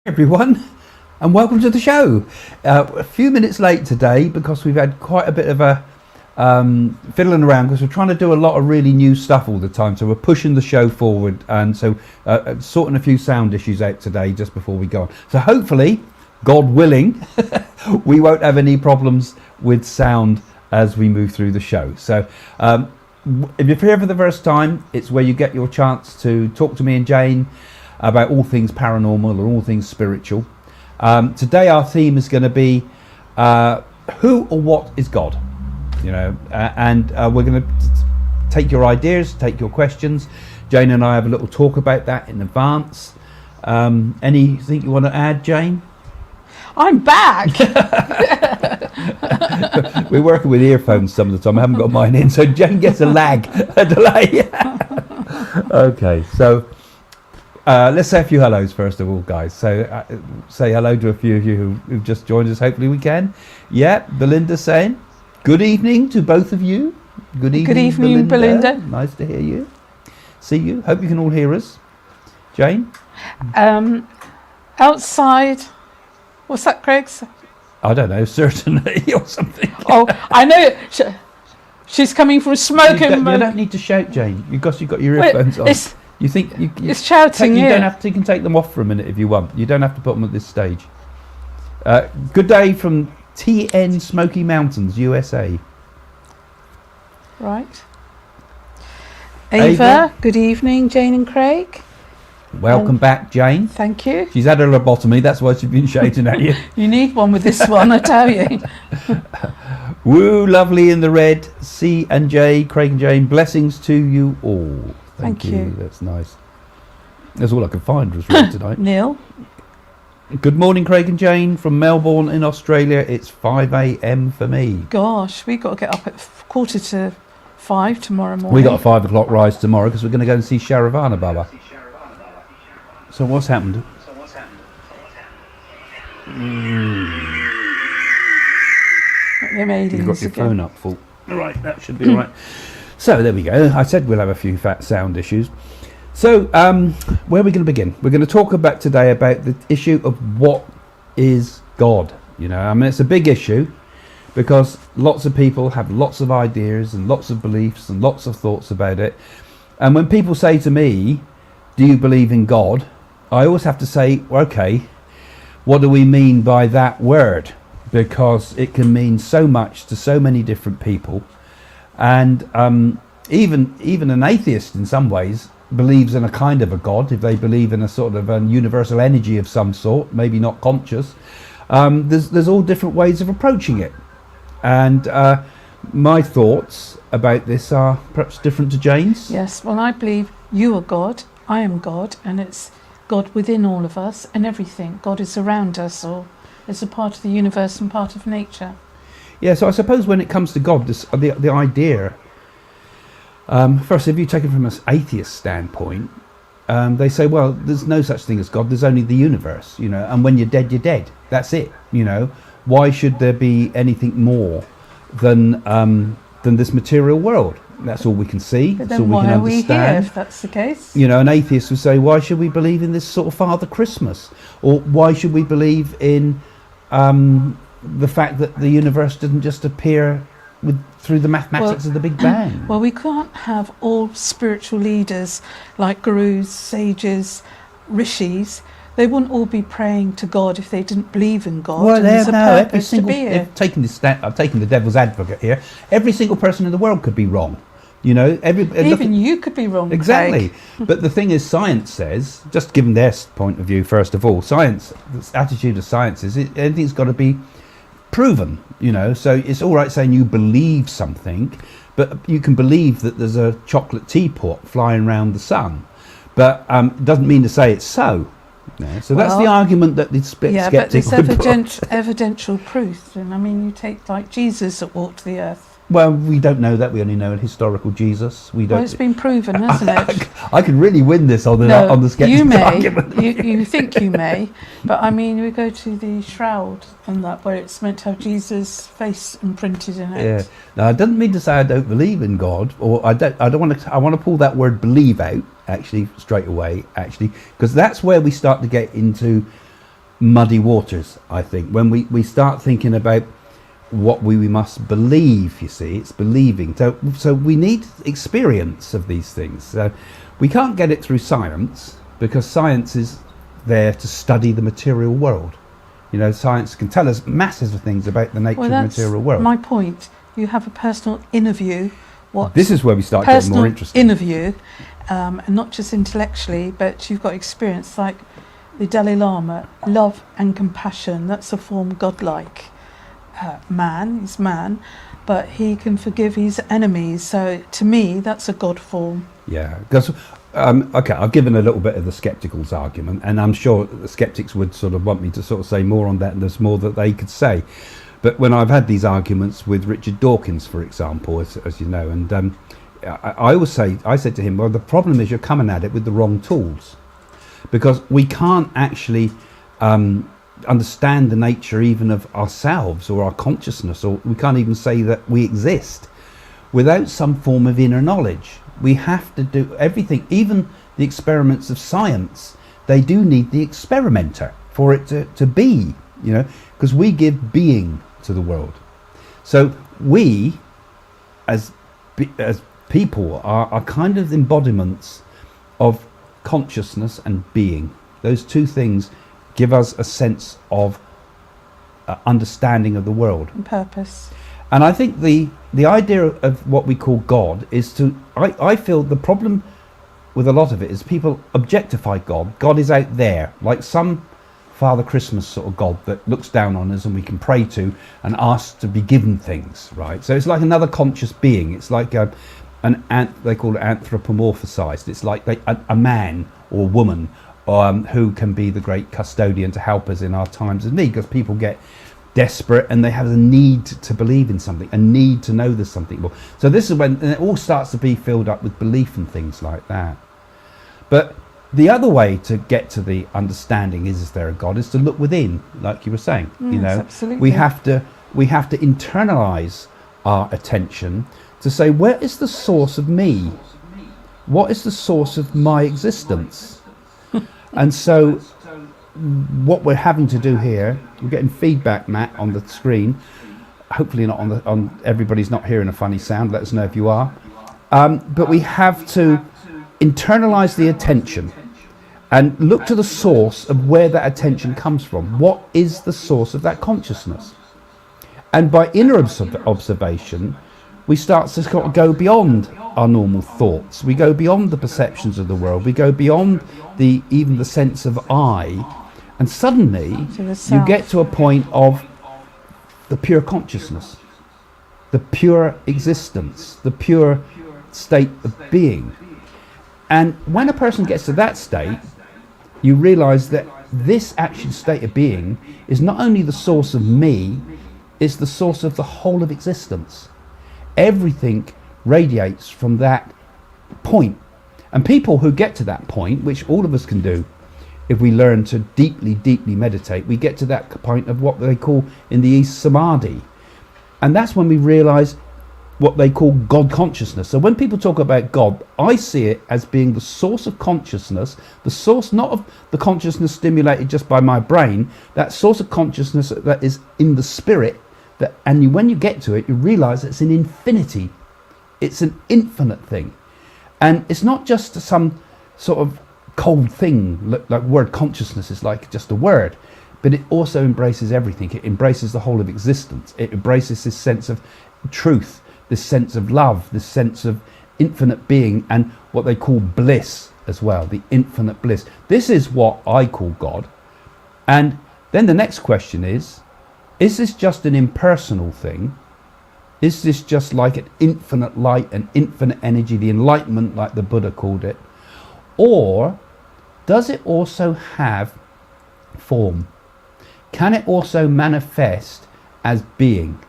Everyone, and welcome to the show. A few minutes late today because we've had quite a bit of a fiddling around because we're trying to do a lot of really new stuff all the time, so we're pushing the show forward, and so sorting a few sound issues out today just before we go on. So hopefully, God willing, we won't have any problems with sound as we move through the show. So if you're here for the first time, it's where you get your chance to talk to me and Jane about all things paranormal or all things spiritual. Today our theme is going to be who or what is God, and we're going to take your ideas, take your questions. Jane and I have a little talk about that in advance. Anything you want to add, Jane? I'm back. We're working with earphones some of the time. I haven't got mine in, so Jane gets a delay. Okay, so let's say a few hellos first of all, guys. So say hello to a few of you who've just joined us. Hopefully we can. Yeah, Belinda's saying good evening to both of you. Good evening, Belinda. Nice to hear you. See you. Hope you can all hear us. Jane? Outside. What's that, Craig? I don't know, certainly, or something. Oh, I know. She's coming from smoke. You don't need to shout, Jane. You've got your earphones on. You think it's shouting? You don't have to. You can take them off for a minute if you want. You don't have to put them at this stage. Good day from TN Smoky Mountains, USA. Right. Ava, good evening, Jane and Craig. Welcome back, Jane. Thank you. She's had her lobotomy, that's why she's been shouting at you. You need one with this one, I tell you. Woo, lovely in the red. C and J, Craig and Jane, blessings to you all. Thank you. That's nice. That's all I could find was right tonight. Neil. Good morning, Craig and Jane from Melbourne in Australia. It's 5 a.m. for me. Gosh, we've got to get up at 4:45 tomorrow morning. We got a 5 o'clock rise tomorrow because we're going to go and see Sharavana Baba. So what's happened? You've got your phone up full. All right, that should be all right. So there we go. I said we'll have a few fat sound issues. So where are we going to begin? We're going to talk about today about the issue of what is God. I mean, it's a big issue because lots of people have lots of ideas and lots of beliefs and lots of thoughts about it. And when people say to me, do you believe in God? I always have to say, okay, what do we mean by that word? Because it can mean so much to so many different people. And even an atheist in some ways believes in a kind of a God, if they believe in a sort of a universal energy of some sort, maybe not conscious. There's all different ways of approaching it. And my thoughts about this are perhaps different to Jane's. Yes, well, I believe you are God, I am God, and it's God within all of us and everything. God is around us, or is a part of the universe and part of nature. Yeah, so I suppose when it comes to God, the idea, first, if you take it from an atheist standpoint, they say, well, there's no such thing as God, there's only the universe, and when you're dead, you're dead. That's it, Why should there be anything more than this material world? That's all we can see. But that's all then we can why are we understand. here if that's the case? An atheist would say, why should we believe in this sort of Father Christmas? Or why should we believe in the fact that the universe didn't just appear through the mathematics of the Big Bang? Well, we can't have all spiritual leaders like gurus, sages, rishis. They wouldn't all be praying to God if they didn't believe in God. Well, there's a purpose to be here. I'm taking the devil's advocate here. Every single person in the world could be wrong. Even you could be wrong. Exactly. But the thing is, science says, just given their point of view, first of all, the attitude of science is anything's got to be proven. So it's all right saying you believe something, but you can believe that there's a chocolate teapot flying around the sun, but it doesn't mean to say it's so. So that's the argument that the skeptic but there's put. evidential proof. And I mean, you take like Jesus that walked the earth. Well, we don't know that. We only know a historical Jesus. We don't. Well, it's been proven, hasn't it? I could really win this on the skeptic argument. You think you may, but I mean, we go to the shroud and that where it's meant to have Jesus' face imprinted in it. Yeah. Now, I don't mean to say I don't believe in God, or I don't want to. I want to pull that word "believe" out actually straight away, because that's where we start to get into muddy waters, I think. When we start thinking about what we must believe, you see, it's believing. So we need experience of these things. So we can't get it through science, because science is there to study the material world. You know, science can tell us masses of things about the nature of the material world. My point. You have a personal interview. This is where we start getting more interesting. Interview, and not just intellectually, but you've got experience like the Dalai Lama. Love and compassion. That's a form godlike. Man, he's man, but he can forgive his enemies. So to me, that's a God form. Yeah, because okay, I've given a little bit of the skeptical's argument, and I'm sure the skeptics would sort of want me to sort of say more on that, and there's more that they could say. But when I've had these arguments with Richard Dawkins, for example, as you know, and I said to him, well, the problem is you're coming at it with the wrong tools, because we can't actually understand the nature even of ourselves or our consciousness, or we can't even say that we exist without some form of inner knowledge. We have to do everything, even the experiments of science. They do need the experimenter for it to be, you know, because we give being to the world. So we, as people, are kind of embodiments of consciousness and being. Those two things give us a sense of understanding of the world And purpose. and I think the idea of what we call God is to I feel the problem with a lot of it is people objectify God. God is out there, like some Father Christmas sort of God that looks down on us and we can pray to and ask to be given things, right? So it's like another conscious being. It's like they call it anthropomorphized. It's like a man or woman who can be the great custodian to help us in our times of need, because people get desperate and they have a need to believe in something, a need to know there's something more. So this is when it all starts to be filled up with belief and things like that. But the other way to get to the understanding is there a God is to look within, like you were saying. You know, absolutely. we have to internalize our attention to say, where is the source of me? What is the source of my existence? And so what we're having to do here, we're getting feedback, Matt, on the screen. Hopefully not on everybody's not hearing a funny sound. Let us know if you are. But we have to internalize the attention and look to the source of where that attention comes from. What is the source of that consciousness? And by inner observation, we start to sort of go beyond our normal thoughts. We go beyond the perceptions of the world. We go beyond even the sense of I. And suddenly you get to a point of the pure consciousness, the pure existence, the pure state of being. And when a person gets to that state, you realize that this actual state of being is not only the source of me, it's the source of the whole of existence. Everything radiates from that point. And people who get to that point, which all of us can do if we learn to deeply, deeply meditate, we get to that point of what they call in the East samadhi. And that's when we realize what they call God consciousness. So when people talk about God, I see it as being the source of consciousness, the source not of the consciousness stimulated just by my brain, that source of consciousness that is in the spirit, when you get to it, you realize it's an infinity. It's an infinite thing. And it's not just some sort of cold thing, like word consciousness is like just a word, but it also embraces everything. It embraces the whole of existence. It embraces this sense of truth, this sense of love, this sense of infinite being, and what they call bliss as well, the infinite bliss. This is what I call God. And then the next question is this just an impersonal thing? Is this just like an infinite light and infinite energy, the enlightenment like the Buddha called it? Or does it also have form? Can it also manifest as being?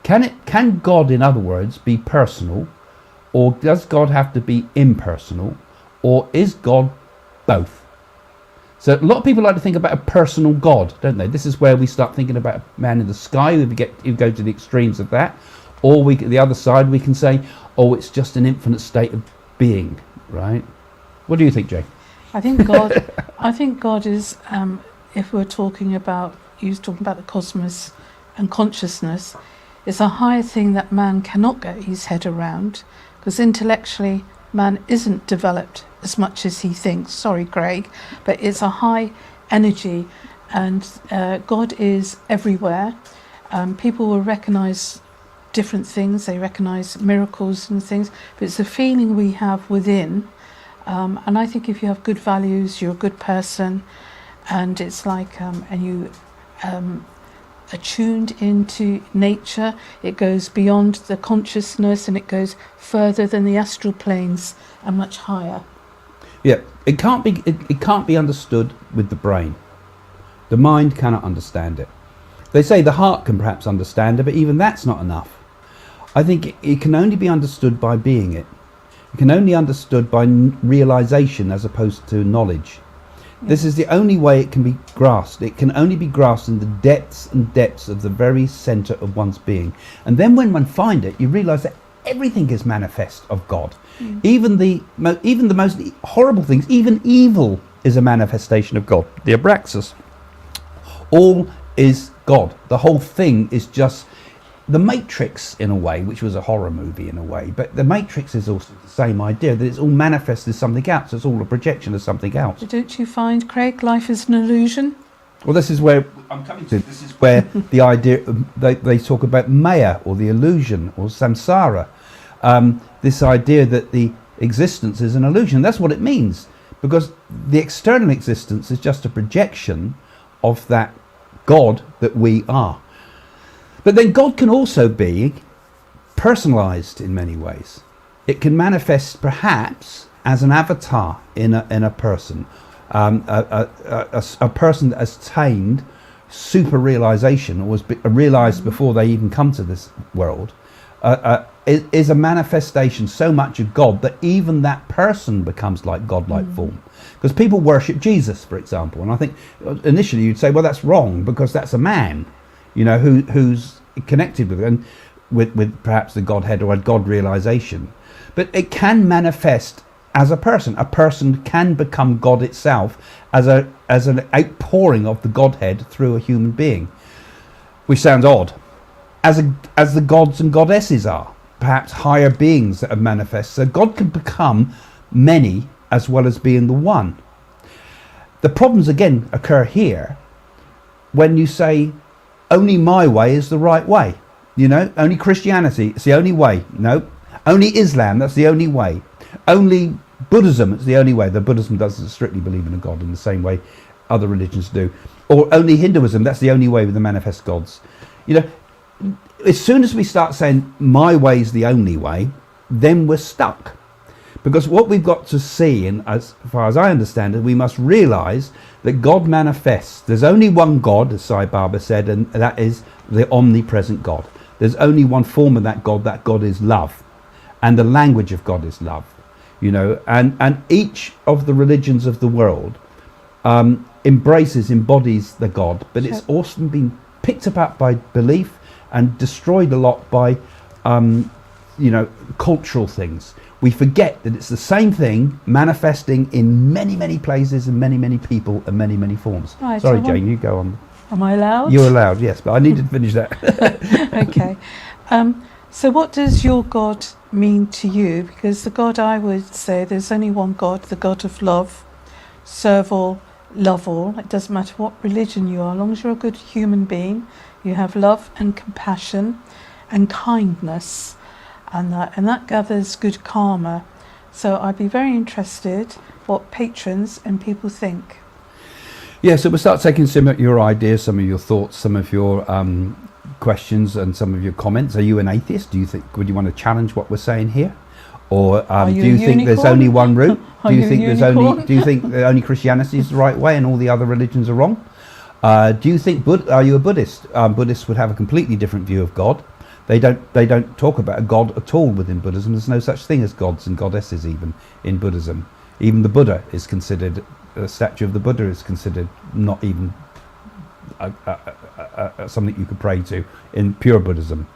Can God, in other words, be personal? Or does God have to be impersonal? Or is God both? So a lot of people like to think about a personal God, don't they? This is where we start thinking about a man in the sky. You go to the extremes of that. Or the other side, we can say, oh, it's just an infinite state of being, right? What do you think, Jay? I think God is if we're talking about, you was talking about the cosmos and consciousness, it's a higher thing that man cannot get his head around, because intellectually man isn't developed as much as he thinks. Sorry, Craig, but it's a high energy, and God is everywhere. People will recognise different things, they recognise miracles and things, but it's a feeling we have within. And I think if you have good values, you're a good person, and it's like, and you attuned into nature, it goes beyond the consciousness and it goes further than the astral planes and much higher. Yeah, it can't be understood with the brain. The mind cannot understand it. They say the heart can perhaps understand it, but even that's not enough. I think it can only be understood by being it. It can only be understood by realization as opposed to knowledge. Yeah. This is the only way it can be grasped. It can only be grasped in the depths and depths of the very center of one's being. And then when one finds it, you realize that everything is manifest of God. Mm. Even the most horrible things, even evil is a manifestation of God. The Abraxas. All is God. The whole thing is just the Matrix in a way, which was a horror movie in a way, but the Matrix is also the same idea, that it's all manifest as something else. It's all a projection of something else. But don't you find, Craig, life is an illusion? Well, this is where I'm coming to. This is where the idea, they talk about Maya, or the illusion, or samsara. This idea that the existence is an illusion. That's what it means, because the external existence is just a projection of that God that we are. But then God can also be personalized in many ways. It can manifest perhaps as an avatar in a person, a person that has attained super realization, or was realized before they even come to this world, is a manifestation so much of God that even that person becomes like godlike form. Because people worship Jesus, for example, and I think initially you'd say, well, that's wrong because that's a man, you know, who's connected with it, and with perhaps the Godhead or a God realization. But it can manifest as a person. A person can become God itself as an outpouring of the Godhead through a human being, which sounds odd, as the gods and goddesses are, perhaps higher beings that have manifest. So God can become many as well as being the one. The problems again occur here when you say only my way is the right way. You know, only Christianity, it's the only way. No, only Islam, that's the only way. Only Buddhism, it's the only way. The Buddhism doesn't strictly believe in a God in the same way other religions do. Or only Hinduism, that's the only way with the manifest gods. You know, as soon as we start saying my way is the only way, then we're stuck. Because what we've got to see, and as far as I understand it, we must realize that God manifests. There's only one God, as Sai Baba said, and that is the omnipresent God. There's only one form of that God is love. And the language of God is love. You know, and each of the religions of the world embodies the God, but it's also been picked up by belief and destroyed a lot by, cultural things. We forget that it's the same thing manifesting in many, many places and many, many people and many, many forms. Right, sorry, Jane, you go on. Am I allowed? You're allowed, yes, but I need to finish that. Okay. So what does your God mean to you? Because the God, I would say, there's only one God, the God of love. Serve all, love all. It doesn't matter what religion you are, as long as you're a good human being, you have love and compassion and kindness. And that gathers good karma. So I'd be very interested what patrons and people think. Yeah, so we'll start taking some of your ideas, some of your thoughts, some of your questions and some of your comments. Are you an atheist? Would you want to challenge what we're saying here? Or do you think there's only one route? Do you think only Christianity is the right way and all the other religions are wrong? Do you think are you a Buddhist? Buddhists would have a completely different view of God. They don't talk about a God at all within Buddhism. There's no such thing as gods and goddesses even in Buddhism. Even the Buddha is considered, a statue of the Buddha is considered not even something you could pray to in pure Buddhism.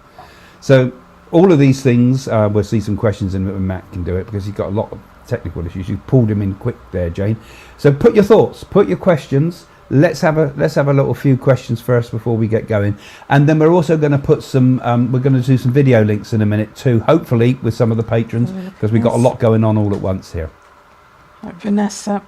So all of these things, we'll see some questions in when Matt can do it, because he's got a lot of technical issues. You pulled him in quick there, Jane. So put your thoughts, put your questions. let's have a little few questions first before we get going, and then we're also going to put some we're going to do some video links in a minute too, hopefully with some of the patrons, because we've got a lot going on all at once here. Right, Vanessa,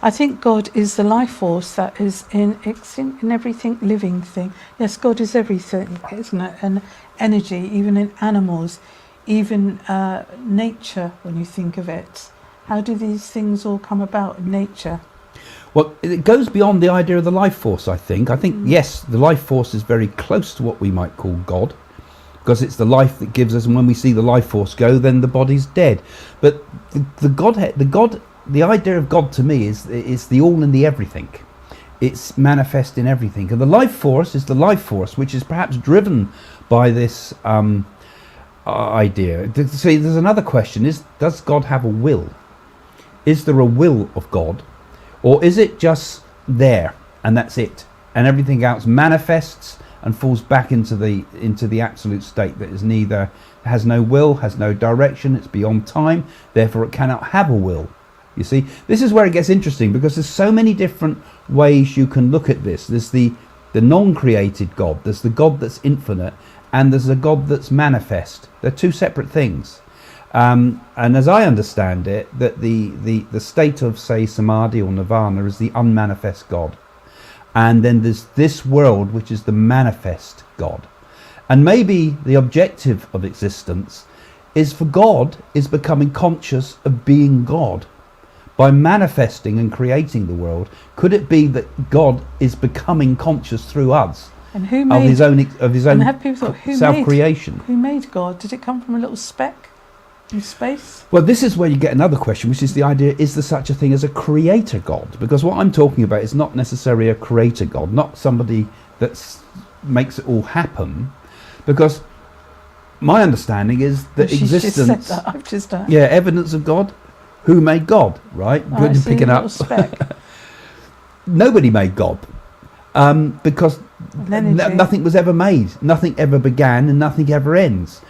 I think God is the life force that is in everything living thing. Yes, God is everything, isn't it? And energy, even in animals, even nature, when you think of it. How do these things all come about in nature? Well, it goes beyond the idea of the life force, I think. Yes, the life force is very close to what we might call God, because it's the life that gives us, and when we see the life force go, then the body's dead. But the idea of God to me is the all and the everything. It's manifest in everything. And the life force is the life force, which is perhaps driven by this idea. See, there's another question, does God have a will? Is there a will of God? Or is it just there and that's it? And everything else manifests and falls back into the absolute state that is neither, has no will, has no direction, it's beyond time, therefore it cannot have a will. You see, this is where it gets interesting, because there's so many different ways you can look at this. There's the non-created God, there's the God that's infinite, and there's a God that's manifest. They're two separate things. And as I understand it, that the state of, say, samadhi or nirvana is the unmanifest God. And then there's this world, which is the manifest God. And maybe the objective of existence is for God is becoming conscious of being God. By manifesting and creating the world, could it be that God is becoming conscious through us? And who made, of his own have people thought, self-creation? Who made God? Did it come from a little speck in space? Well, this is where you get another question, which is the idea, is there such a thing as a creator God? Because what I'm talking about is not necessarily a creator God, not somebody that makes it all happen. Because my understanding is that existence... Just said that. I've just done. Yeah, evidence of God. Who made God, right? Oh, Good picking up. Nobody made God. Because nothing was ever made. Nothing ever began and nothing ever ends.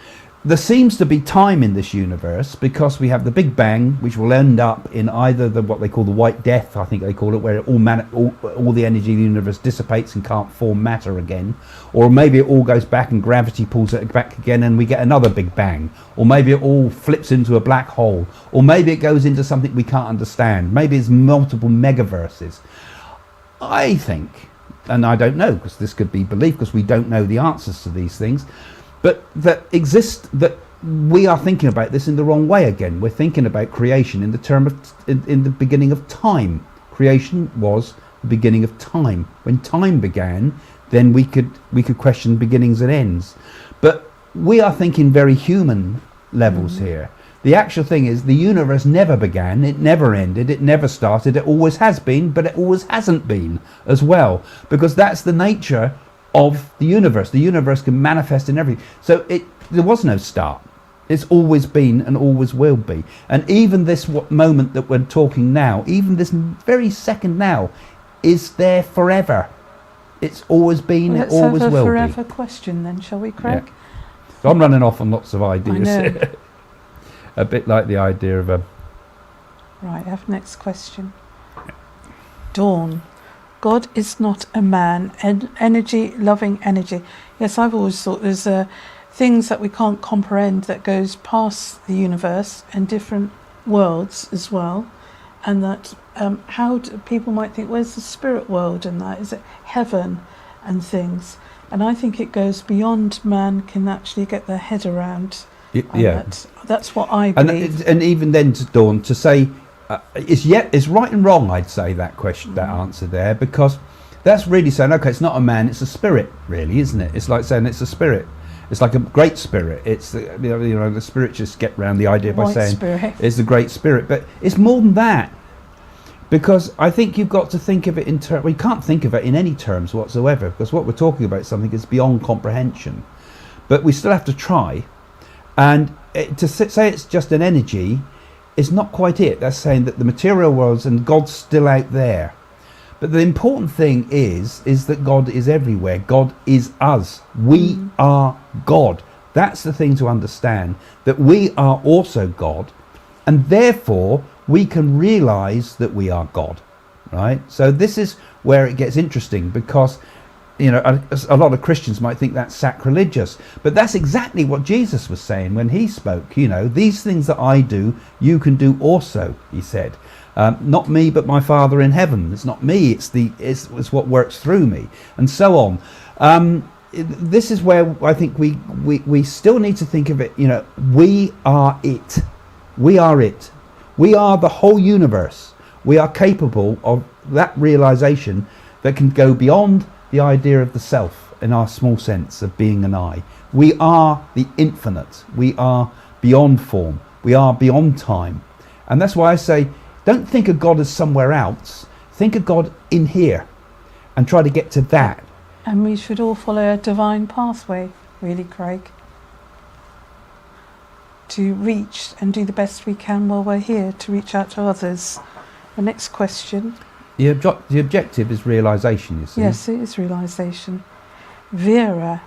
There seems to be time in this universe, because we have the Big Bang, which will end up in either what they call the White Death, I think they call it, where all the energy of the universe dissipates and can't form matter again. Or maybe it all goes back and gravity pulls it back again and we get another Big Bang. Or maybe it all flips into a black hole. Or maybe it goes into something we can't understand. Maybe it's multiple megaverses. I think, and I don't know, because this could be belief, because we don't know the answers to these things, but that we are thinking about this in the wrong way again. We're thinking about creation in the term of in the beginning of time. Creation was the beginning of time. When time began, then we could question beginnings and ends. But we are thinking very human levels here. The actual thing is, the universe never began, it never ended, it never started, it always has been, but it always hasn't been as well, because that's the nature of the universe. The universe can manifest in everything. So there was no start. It's always been and always will be. And even this moment that we're talking now, even this very second now, is there forever. It's always been, it always will be. Let's have a forever question then, shall we, Craig? Yeah. So I'm running off on lots of ideas. I know. A bit like the idea of a... Right, I have next question. Dawn. God is not a man, energy, loving energy. Yes, I've always thought there's things that we can't comprehend that goes past the universe and different worlds as well, and that how people might think, where's the spirit world and that? Is it heaven and things? And I think it goes beyond man can actually get their head around. Yeah. That's what I believe. And even then, to Dawn, to say... it's right and wrong, I'd say, that question, that answer there, because that's really saying, okay, it's not a man, it's a spirit, really, isn't it? It's like saying it's a spirit. It's like a great spirit. It's the spiritualists get around the idea by saying it's the great spirit, but it's more than that, because I think you've got to think of it in terms. We can't think of it in any terms whatsoever, because what we're talking about is something that's beyond comprehension, but we still have to try. And to say it's just an energy is not quite it. That's saying that the material worlds and God's still out there. But the important thing is that God is everywhere. God is us. We are God. That's the thing to understand, that we are also God, and therefore we can realize that we are God. right? So this is where it gets interesting, because a lot of Christians might think that's sacrilegious, but that's exactly what Jesus was saying when he spoke. These things that I do, you can do also, he said. Not me, but my Father in heaven. It's not me, it's what works through me, and so on. This is where I think we still need to think of it. We are it. We are it. We are the whole universe. We are capable of that realization that can go beyond the idea of the self in our small sense of being an I. We are the infinite. We are beyond form. We are beyond time. And that's why I say, don't think of God as somewhere else. Think of God in here and try to get to that. And we should all follow a divine pathway, really, Craig, to reach and do the best we can while we're here, to reach out to others. The next question. The objective is realization, you see. Yes, it is realization. Vera,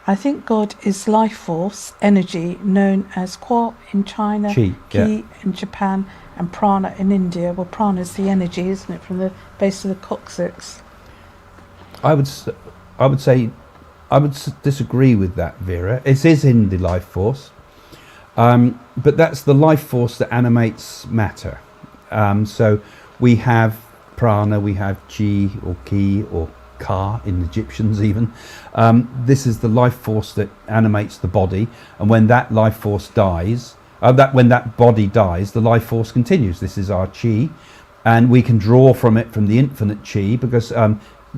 I think God is life force, energy, known as Qua in China, Chi, Ki in Japan, and Prana in India. Well, Prana is the energy, isn't it, from the base of the coccyx? I would disagree with that, Vera. It is in the life force, but that's the life force that animates matter. So we have prana, we have chi or ki or ka in Egyptians even. This is the life force that animates the body, and when that life force dies, when that body dies, the life force continues. This is our chi, and we can draw from it, from the infinite chi, because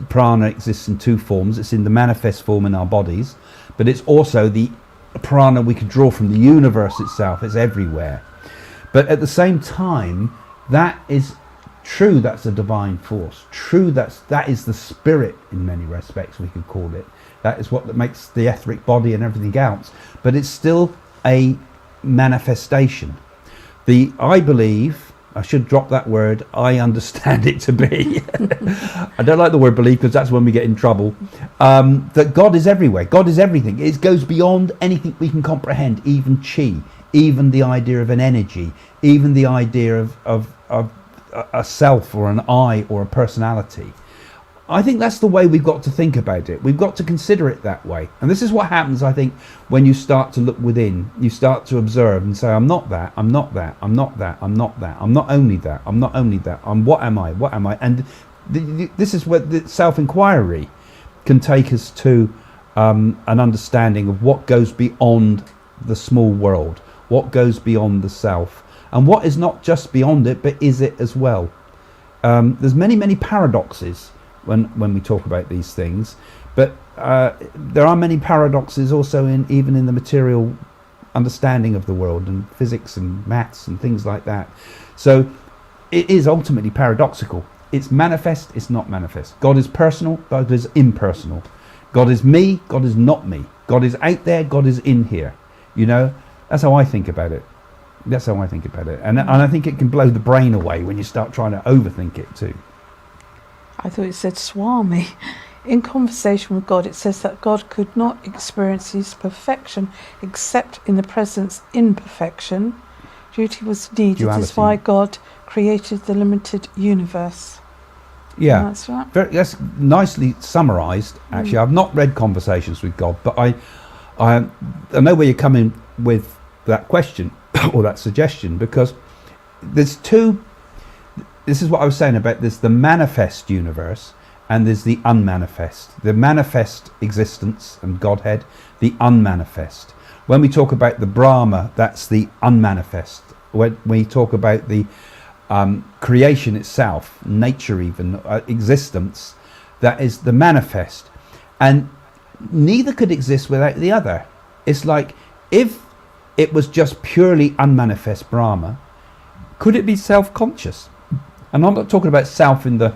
prana exists in two forms. It's in the manifest form in our bodies, but it's also the prana we can draw from the universe itself. It's everywhere. But at the same time, that is true, that's a divine force. True, that is the spirit in many respects, we could call it. That is what makes the etheric body and everything else. But it's still a manifestation. I believe, I should drop that word, I understand it to be. I don't like the word believe, because that's when we get in trouble. That God is everywhere. God is everything. It goes beyond anything we can comprehend, even chi, even the idea of an energy, even the idea of a self or an I or a personality. I think that's the way we've got to think about it. We've got to consider it that way. And this is what happens, I think, when you start to look within. You start to observe and say, I'm not that, I'm not that, I'm not that, I'm not that, I'm not only that, I'm not only that, what am I, what am I? And this is where the self-inquiry can take us to an understanding of what goes beyond the small world, what goes beyond the self, and what is not just beyond it, but is it as well. There's many paradoxes when we talk about these things, but there are many paradoxes also even in the material understanding of the world, and physics and maths and things like that. So it is ultimately paradoxical. It's manifest, it's not manifest. God is personal, God is impersonal. God is me, God is not me. God is out there, God is in here. That's how I think about it. That's how I think about it. And I think it can blow the brain away when you start trying to overthink it too. I thought it said Swami. In conversation with God, it says that God could not experience his perfection except in the presence imperfection. Duty was needed. Duality. Is why God created the limited universe. Yeah, that's right. That's nicely summarised. Actually, I've not read Conversations with God, but I know where you're coming with that question or that suggestion, because there's two. This is what I was saying about this: the manifest universe, and there's the unmanifest. The manifest existence and Godhead, the unmanifest. When we talk about the Brahma, that's the unmanifest. When we talk about the creation itself, nature even, existence, that is the manifest. And neither could exist without the other. It's like, if it was just purely unmanifest Brahma, could it be self-conscious? And I'm not talking about self in the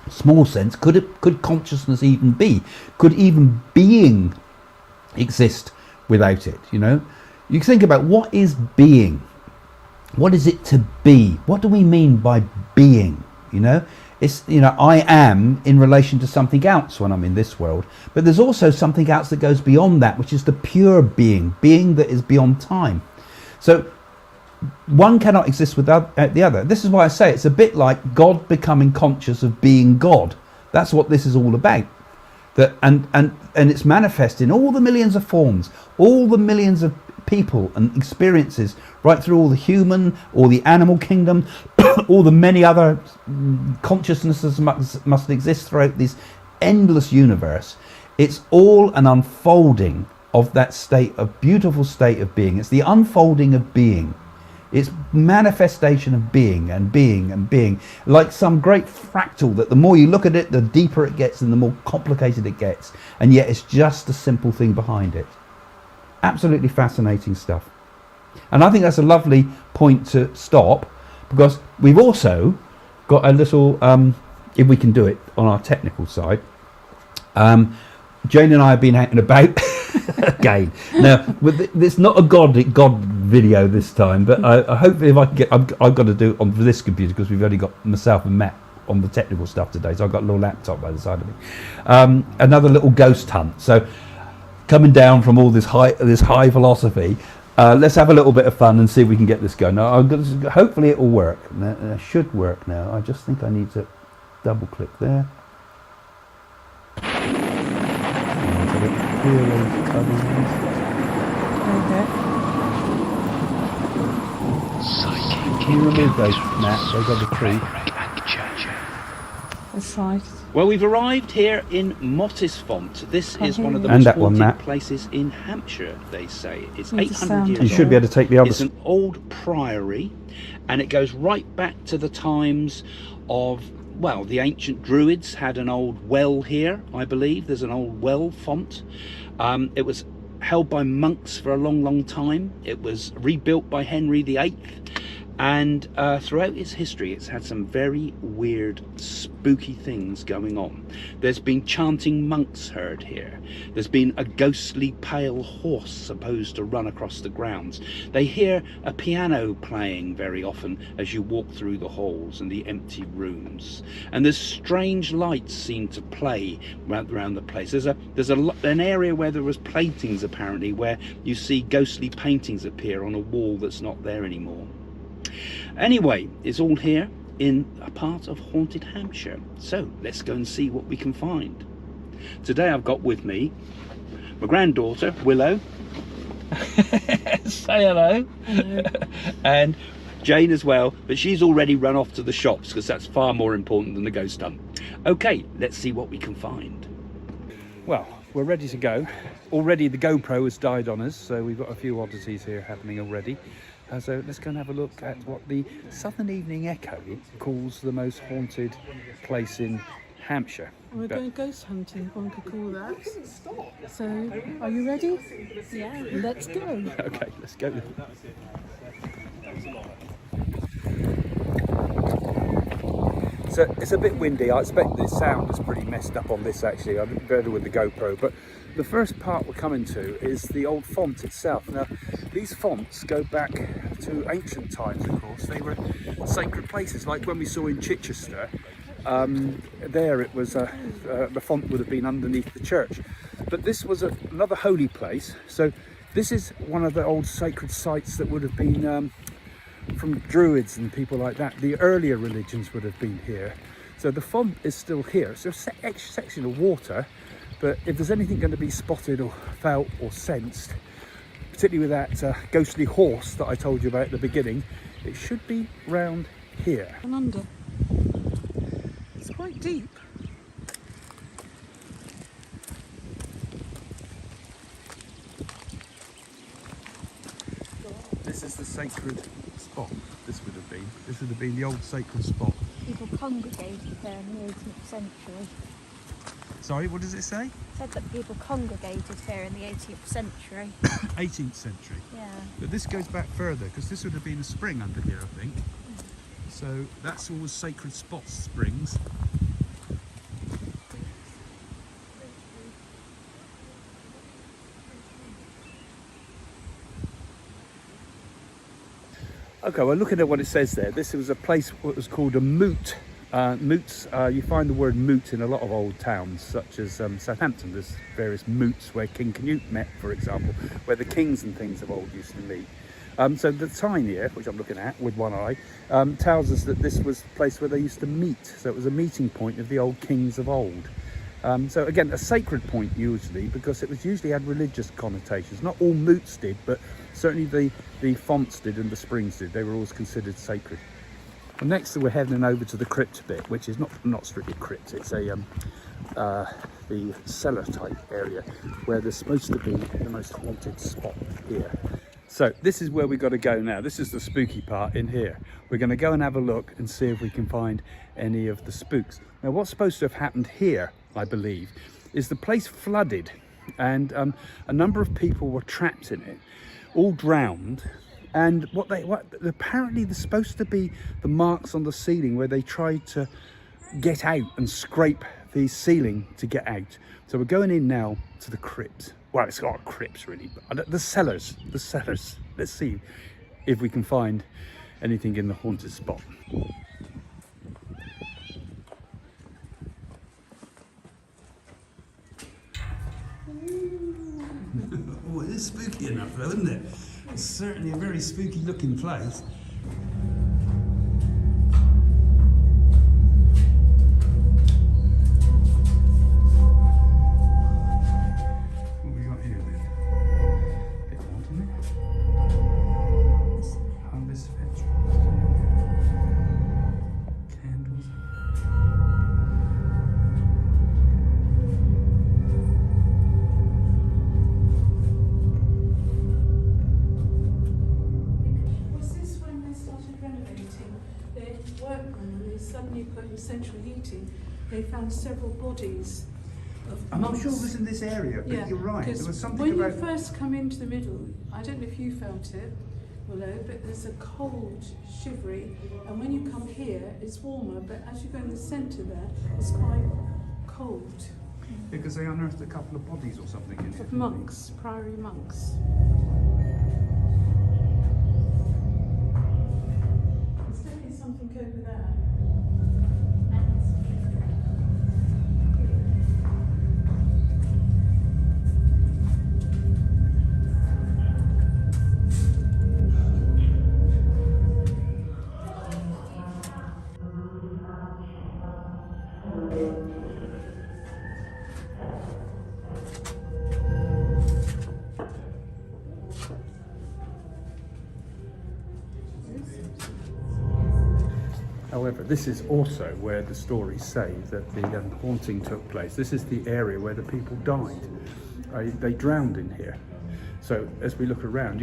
small sense. Could consciousness even be? Could even being exist without it? You think about, what is being? What is it to be? What do we mean by being? It's, I am in relation to something else when I'm in this world, but there's also something else that goes beyond that, which is the pure being that is beyond time. So one cannot exist without the other. This is why I say it's a bit like God becoming conscious of being God. That's what this is all about. That and it's manifest in all the millions of forms, all the millions of people and experiences, right through all the human, all the animal kingdom, all the many other consciousnesses must exist throughout this endless universe. It's all an unfolding of that state of beautiful state of being. It's the unfolding of being. It's manifestation of being and being and being, like some great fractal that the more you look at it, the deeper it gets and the more complicated it gets. And yet it's just a simple thing behind it. Absolutely fascinating stuff. And I think that's a lovely point to stop, because we've also got a little, if we can do it on our technical side, Jane and I have been out and about again. Now, it's not a God video this time, but I hopefully if I can get, I've got to do it on this computer because we've only got myself and Matt on the technical stuff today, so I've got a little laptop by the side of me. Another little ghost hunt. So coming down from all this high philosophy, let's have a little bit of fun and see if we can get this going. Now, hopefully it will work. It should work now. I just think I need to double click there. Can you remove those, Matt? Those are the three. That's right. Well, we've arrived here in Mottisfont. This is one of the most haunted places in Hampshire, they say. It's 800 years old. You should be able to take the others. It's an old priory, and it goes right back to the times of, well, the ancient Druids had an old well here, I believe. There's an old well font. It was held by monks for a long, long time. It was rebuilt by Henry VIII. And throughout its history, it's had some very weird, spooky things going on. There's been chanting monks heard here. There's been a ghostly pale horse supposed to run across the grounds. They hear a piano playing very often as you walk through the halls and the empty rooms. And there's strange lights seem to play around the place. There's an area where there was paintings apparently, where you see ghostly paintings appear on a wall that's not there anymore. Anyway, it's all here in a part of haunted Hampshire. So let's go and see what we can find. Today I've got with me my granddaughter, Willow. Say hello. Hello. And Jane as well, but she's already run off to the shops because that's far more important than the ghost hunt. Okay, let's see what we can find. Well, we're ready to go. Already the GoPro has died on us, so we've got a few oddities here happening already. So let's go and have a look at what the Southern Evening Echo calls the most haunted place in Hampshire. We're going ghost hunting, if one could call that. So, are you ready? Yeah, let's go. Okay, let's go. So it's a bit windy. I expect the sound is pretty messed up on this actually. I'm better with the GoPro, but the first part we're coming to is the old font itself. Now, these fonts go back to ancient times, of course. They were sacred places, like when we saw in Chichester. There it was, the font would have been underneath the church. But this was another holy place. So this is one of the old sacred sites that would have been from Druids and people like that. The earlier religions would have been here. So the font is still here. So it's an extra section of water. But if there's anything going to be spotted or felt or sensed, particularly with that ghostly horse that I told you about at the beginning, it should be round here. And under. It's quite deep. This is the sacred spot. This would have been. This would have been the old sacred spot. People congregated there in the 18th century. Sorry, what does it say? It said that people congregated here in the 18th century. 18th century. Yeah. But this goes back further, because this would have been a spring under here, I think. So that's always sacred spots, springs. Okay, well, looking at what it says there, this was a place what was called a moot. Moots, you find the word moot in a lot of old towns, such as Southampton. There's various moots where King Canute met, for example, where the kings and things of old used to meet. So the sign here, which I'm looking at with one eye, tells us that this was the place where they used to meet. So it was a meeting point of the old kings of old. So again, a sacred point usually, because it was usually had religious connotations. Not all moots did, but certainly the fonts did and the springs did. They were always considered sacred. And next we're heading over to the crypt bit, which is not strictly crypt. It's a the cellar type area where there's supposed to be the most haunted spot here. So this is where we've got to go now. This is the spooky part in here. We're going to go and have a look and see if we can find any of the spooks. Now what's supposed to have happened here, I believe, is the place flooded, and a number of people were trapped in it, all drowned. And what apparently there's supposed to be the marks on the ceiling where they tried to get out and scrape the ceiling to get out. So we're going in now to the crypt. Well, it's not crypts really, but the cellars. Let's see if we can find anything in the haunted spot. Oh, it is spooky enough though, isn't it? It's certainly a very spooky looking place. What we got here then? Bit haunting, isn't it? Harvest vegetables. Candles. Suddenly put in central heating, they found several bodies. I'm not sure it was in this area, but you're right. There was something when about... you first come into the middle, I don't know if you felt it, Willow, but there's a cold, shivery, and when you come here, it's warmer, but as you go in the centre there, it's quite cold. Because they unearthed a couple of bodies or something in here. Of monks, priory monks. There's definitely something over there. However, this is also where the stories say that the haunting took place. This is the area where the people died. They drowned in here. So as we look around,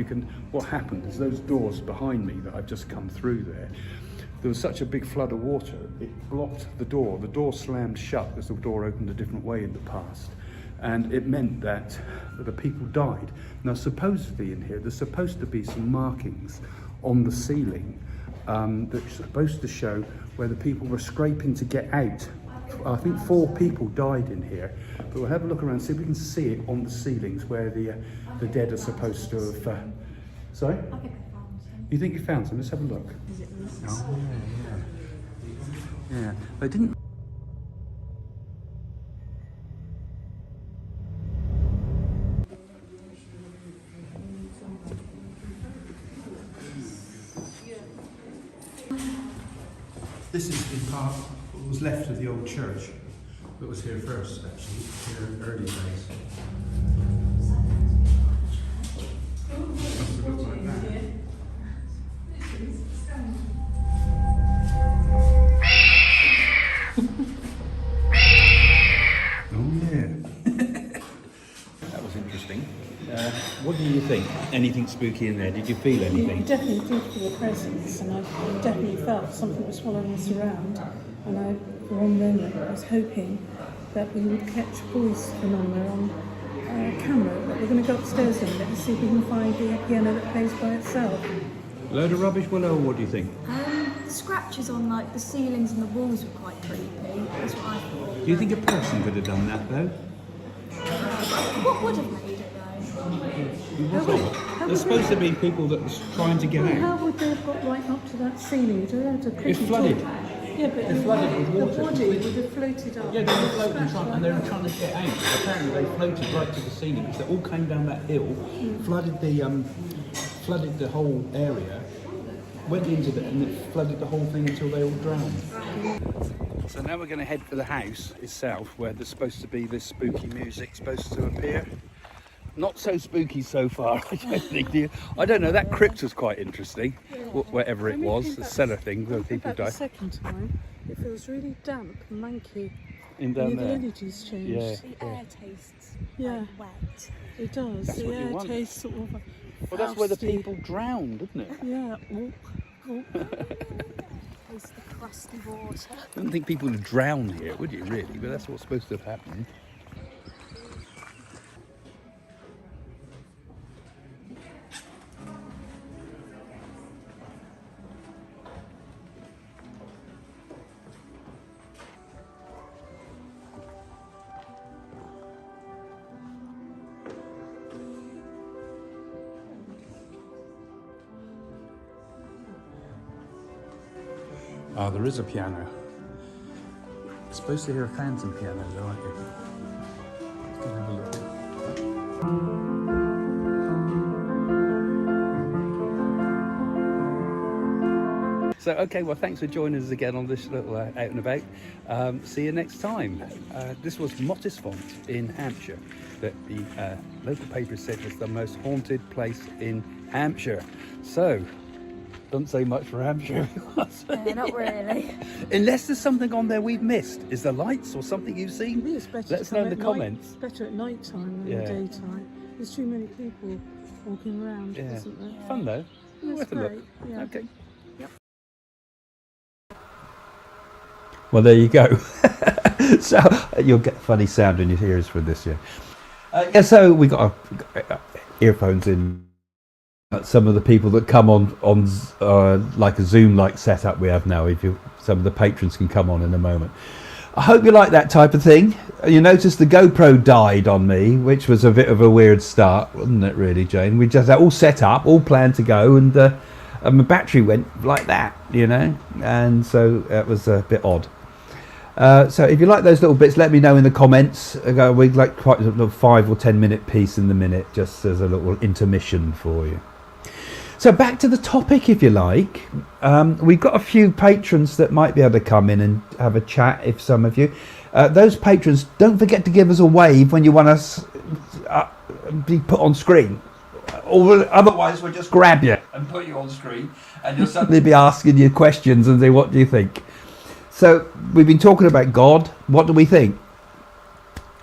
what happened is those doors behind me that I've just come through there was such a big flood of water, it blocked the door. The door slammed shut as the door opened a different way in the past. And it meant that the people died. Now supposedly in here, there's supposed to be some markings on the ceiling that's supposed to show where the people were scraping to get out. I think 4 people died in here, but we'll have a look around, see if we can see it on the ceilings where the dead are supposed to have... Sorry? I think I found some. You think you found some? Let's have a look. Is it this? Oh, yeah. They didn't... This is in part what was left of the old church that was here first, actually, here in early days. Must have looked like that. Oh yeah. That was interesting. What do you think? Anything spooky in there? Did you feel You anything? definitely did feel a presence, and I definitely felt something was following us around. And I, for one moment, was hoping that we would catch voice phenomena on camera. But we're going to go upstairs in a bit and see if we can find the piano that plays by itself. Load of rubbish, Willow, or what do you think? The scratches on like the ceilings and the walls were quite creepy. That's what I thought. Do you think a person could have done that, though? What would have made it though? There's supposed to be people that was trying to get Well, out. how would they have got right up to that ceiling? You'd have had a pretty It's flooded. tall- Yeah, but It's flooded with water. the body would have floated up. Yeah, they were floating, Scratched and they were trying to get out. Apparently, they floated right to the ceiling because they all came down that hill, flooded flooded the whole area, went into it, and it flooded the whole thing until they all drowned. So now we're going to head for the house itself, where there's supposed to be this spooky music supposed to appear. Not so spooky so far, I don't think. I don't know, that crypt was quite interesting, whatever it was, the cellar thing where people died. The second time, it feels really damp and manky. In down The there. energy's changed. Yeah. The air tastes wet. It does. That's the what you air want. tastes sort of. Well, that's where the frosty. people drowned, isn't it? Yeah. Taste the crusty water. I don't think people would drown here, would you, really? But that's what's supposed to have happened. Oh, there is a piano. You're supposed to hear a phantom piano though, aren't you? Let's go and have a look. So, okay, well, thanks for joining us again on this little out and about. See you next time. This was Mottisfont in Hampshire, that the local paper said was the most haunted place in Hampshire. So, don't say much for Hampshire. Yeah, not really. Unless there's something on there we've missed. Is there lights or something you've seen? I think it's better Let us know in the comments. It's better at night time than Yeah. daytime. There's too many people walking around, Yeah. isn't there? Fun though. It's Worth a look. great. Yeah. Okay. Yep. Well, there you go. So you'll get funny sound in your ears for this year. Yeah, so we got earphones in. Some of the people that come on like a Zoom-like setup we have now. Some of the patrons can come on in a moment. I hope you like that type of thing. You notice the GoPro died on me, which was a bit of a weird start, wasn't it? Really, Jane? We just had all set up, all planned to go, and my battery went like that, and so it was a bit odd. So if you like those little bits, let me know in the comments. We'd like quite a little 5 or 10 minute piece in the minute, just as a little intermission for you. So back to the topic, if you like. We've got a few patrons that might be able to come in and have a chat, if some of you. Those patrons, don't forget to give us a wave when you want us be put on screen. Or otherwise we'll just grab you and put you on screen, and you'll suddenly be asking you questions and say, what do you think? So we've been talking about God. What do we think?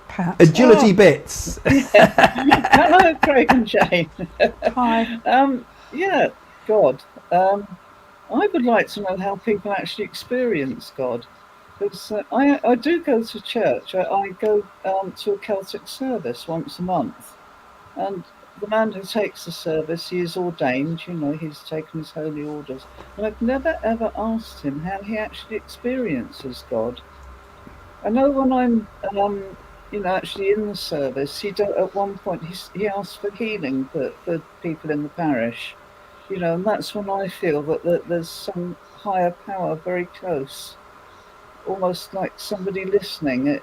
Pat. Agility bits. Hello, Craig and Jane. Hi. Yeah, God. I would like to know how people actually experience God. Because I do go to church. I go to a Celtic service once a month. And the man who takes the service, he is ordained, he's taken his holy orders. And I've never ever asked him how he actually experiences God. I know when I'm, actually in the service, at one point he asked for healing for people in the parish, and that's when I feel that there's some higher power very close, almost like somebody listening.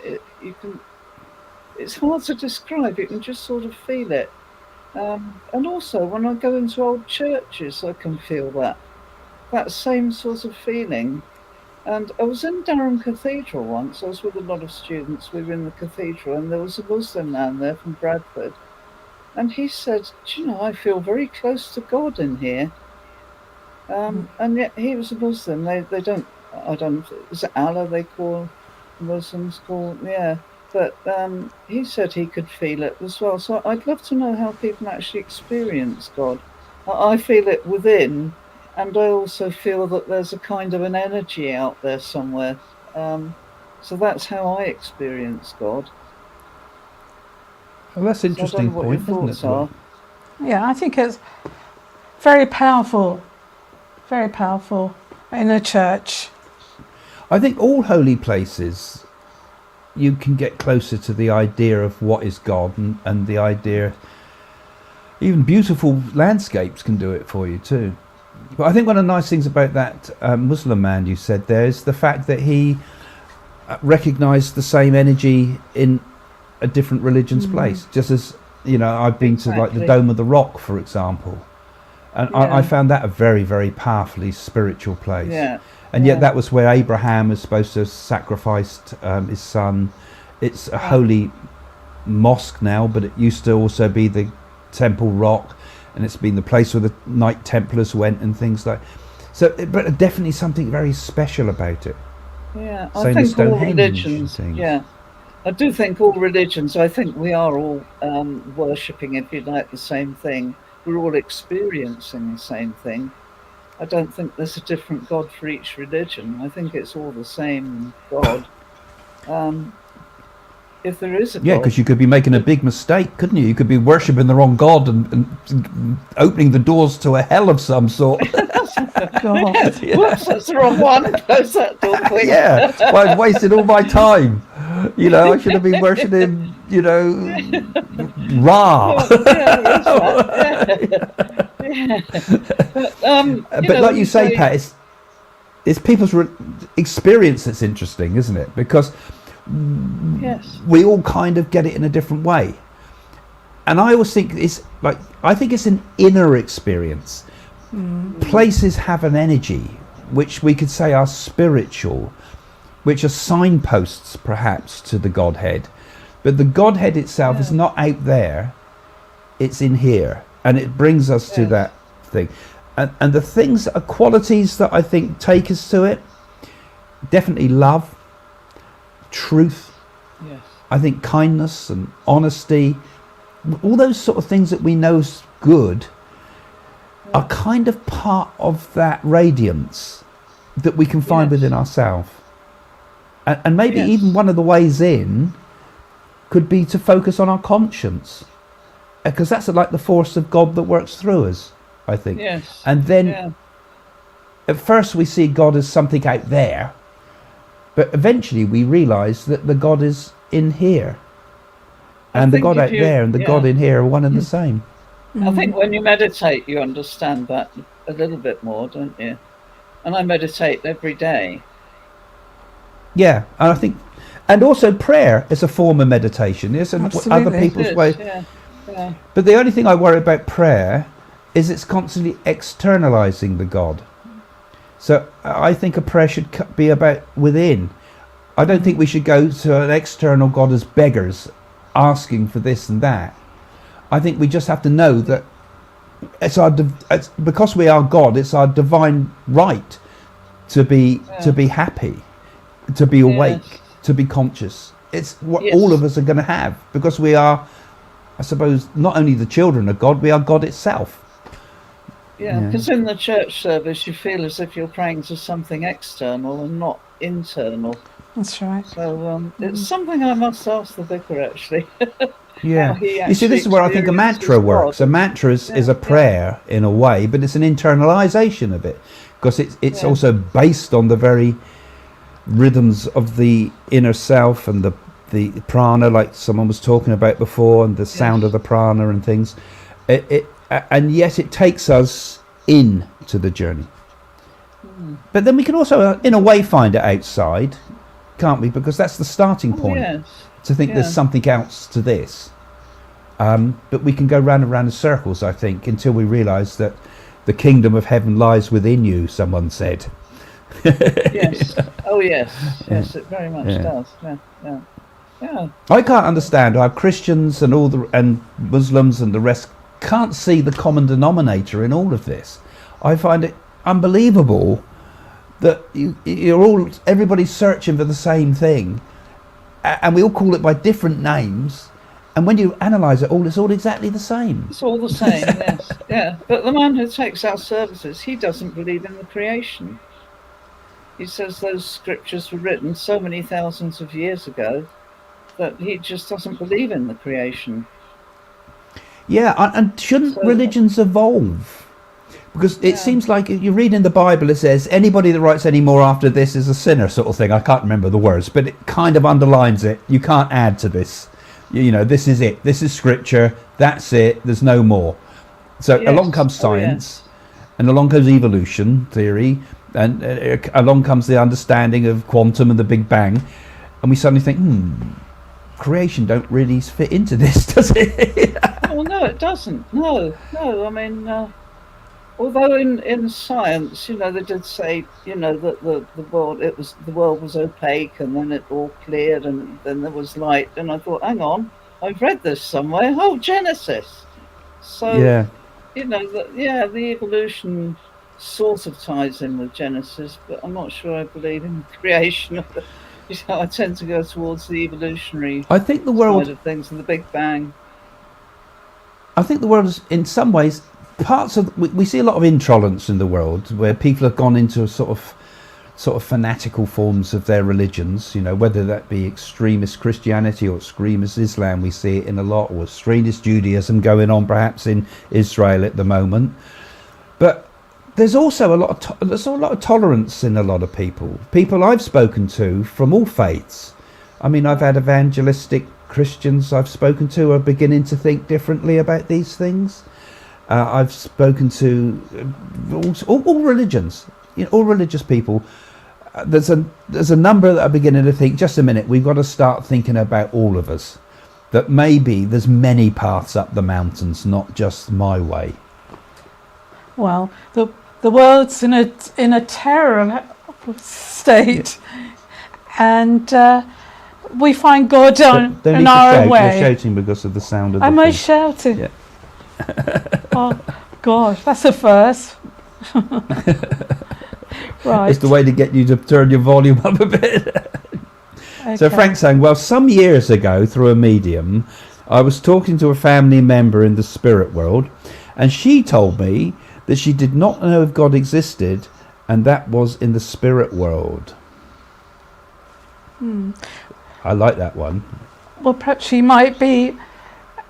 It's hard to describe. You can just sort of feel it. And also when I go into old churches, I can feel that same sort of feeling. And I was in Durham Cathedral once. I was with a lot of students. We were in the cathedral, and there was a Muslim man there from Bradford. And he said, I feel very close to God in here. And yet he was a Muslim. They don't, is it Allah they call, Muslims call, yeah. But he said he could feel it as well. So I'd love to know how people actually experience God. I feel it within, and I also feel that there's a kind of an energy out there somewhere. So that's how I experience God. Well, that's an interesting point, isn't it? Are. Yeah, I think it's very powerful in a church. I think all holy places, you can get closer to the idea of what is God, and the idea, even beautiful landscapes can do it for you too. But I think one of the nice things about that Muslim man you said there is the fact that he recognised the same energy in a different religion's place. Just as, I've been to like the Dome of the Rock, for example, And Yeah. I found that a very, very powerfully spiritual place. Yeah. And yet Yeah. that was where Abraham was supposed to have sacrificed his son. It's a holy mosque now, but it used to also be the Temple Rock, and it's been the place where the Knight Templars went and things like. So, but definitely something very special about it. Yeah, Same I as think all Stonehenge and religions. things. Yeah, I do think all religions. I think we are all worshipping, if you like, the same thing. We're all experiencing the same thing. I don't think there's a different God for each religion. I think it's all the same God. If there is a Yeah, God, because you could be making a big mistake, couldn't you? You could be worshipping the wrong God and opening the doors to a hell of some sort. God. whoops, that's the wrong one. Close that door quick. Yeah, well, I've wasted all my time. You know, I should have been worshipping, you know, Ra. Yeah, that's right. Yeah. But like you say, Pat, it's people's experience that's interesting, isn't it? Because yes, we all kind of get it in a different way. And I always think I think it's an inner experience. Places have an energy which we could say are spiritual, which are signposts perhaps to the Godhead, but the Godhead itself is not out there, it's in here, and it brings us to that thing. And the things are qualities that I think take us to it. Definitely love, truth, yes, I think kindness and honesty, all those sort of things that we know is good are kind of part of that radiance that we can find within ourselves. And maybe even one of the ways in could be to focus on our conscience, because that's like the force of God that works through us, I think. yes. And then at first we see God as something out there, but eventually we realise that the God is in here. And the God out there and the God in here are one and the same. I think when you meditate, you understand that a little bit more, don't you? And I meditate every day. Yeah, and I think, and also prayer is a form of meditation. Yes, and Absolutely. other people's Good, way. yeah. But the only thing I worry about prayer is it's constantly externalizing the God. So I think a prayer should be about within. I don't think we should go to an external God as beggars, asking for this and that. I think we just have to know that it's because we are God. It's our divine right to be happy, to be awake, to be conscious. It's what all of us are going to have, because we are, I suppose, not only the children of God, we are God itself. Yeah, because in the church service, you feel as if you're praying to something external and not internal. That's right. So it's something I must ask the vicar, actually. Yeah. How he You see, this is where I think a experiences mantra works. God. A mantra is a prayer in a way, but it's an internalization of it, because it's also based on the very rhythms of the inner self and the prana, like someone was talking about before, and the sound of the prana and things. And yes, it takes us in to the journey. But then we can also, in a way, find it outside, can't we? Because that's the starting point. To think there's something else to this. But we can go round and round in circles, I think, until we realise that the kingdom of heaven lies within you, someone said. Yes. Oh, yes. Yes, it very much does. Yeah. I can't understand how Christians and and Muslims and the rest can't see the common denominator in all of this. I find it unbelievable that everybody's searching for the same thing, and we all call it by different names. And when you analyse it all, it's all exactly the same. It's all the same, yes. Yeah. But the man who takes our services, he doesn't believe in the creation. He says those scriptures were written so many thousands of years ago that he just doesn't believe in the creation. Yeah, and shouldn't religions evolve? Because it seems like you read in the Bible, it says anybody that writes any more after this is a sinner, sort of thing. I can't remember the words, but it kind of underlines it. You can't add to this. You know, this is it. This is scripture. That's it. There's no more. So along comes science, and along comes evolution theory, and along comes the understanding of quantum and the Big Bang, and we suddenly think, creation don't really fit into this, does it? Well, no, it doesn't. No. I mean, although in science, they did say, that the world was opaque, and then it all cleared, and then there was light. And I thought, hang on, I've read this somewhere. Oh, Genesis. So, Yeah. the evolution sort of ties in with Genesis, but I'm not sure I believe in creation of the. I tend to go towards the evolutionary I think the world side of things and the Big Bang. I think the world is, in some ways, we see a lot of intolerance in the world, where people have gone into sort of fanatical forms of their religions, whether that be extremist Christianity or extremist Islam. We see it in a lot, or extremist Judaism going on perhaps in Israel at the moment. But there's also a lot of tolerance in a lot of people I've spoken to from all faiths. I mean, I've had evangelistic Christians I've spoken to are beginning to think differently about these things. I've spoken to all religions, all religious people. There's a number that are beginning to think, just a minute, we've got to start thinking about all of us. That maybe there's many paths up the mountains, not just my way. Well, the world's in a terror state, and we find God in our way. You're shouting because of the sound of the Am I thing. shouting? Yeah. Oh gosh, that's a first. Right. It's the way to get you to turn your volume up a bit. Okay. So Frank's saying, well, some years ago, through a medium, I was talking to a family member in the spirit world, and she told me that she did not know if God existed, and that was in the spirit world. I like that one. Well, perhaps she might be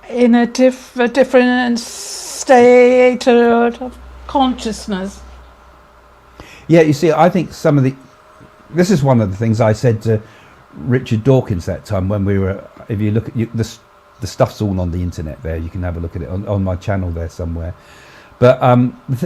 in a different state of consciousness. Yeah, you see, I think this is one of the things I said to Richard Dawkins that time when we were, if you look at the stuff's all on the internet there, you can have a look at it on my channel there somewhere. But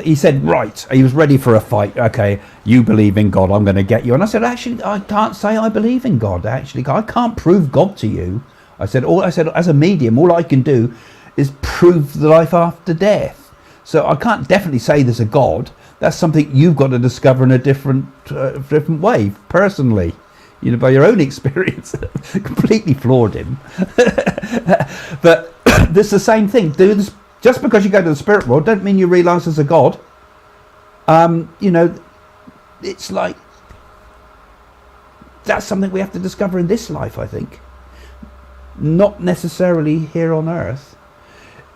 he said, right, he was ready for a fight. Okay, you believe in God, I'm going to get you. And I said, actually, I can't say I believe in God. Actually, I can't prove God to you. I said, as a medium, all I can do is prove the life after death. So I can't definitely say there's a God. That's something you've got to discover in a different way, personally. By your own experience. Completely floored him. But it's the same thing. Just because you go to the spirit world, don't mean you realise there's a God. It's like that's something we have to discover in this life, I think. Not necessarily here on earth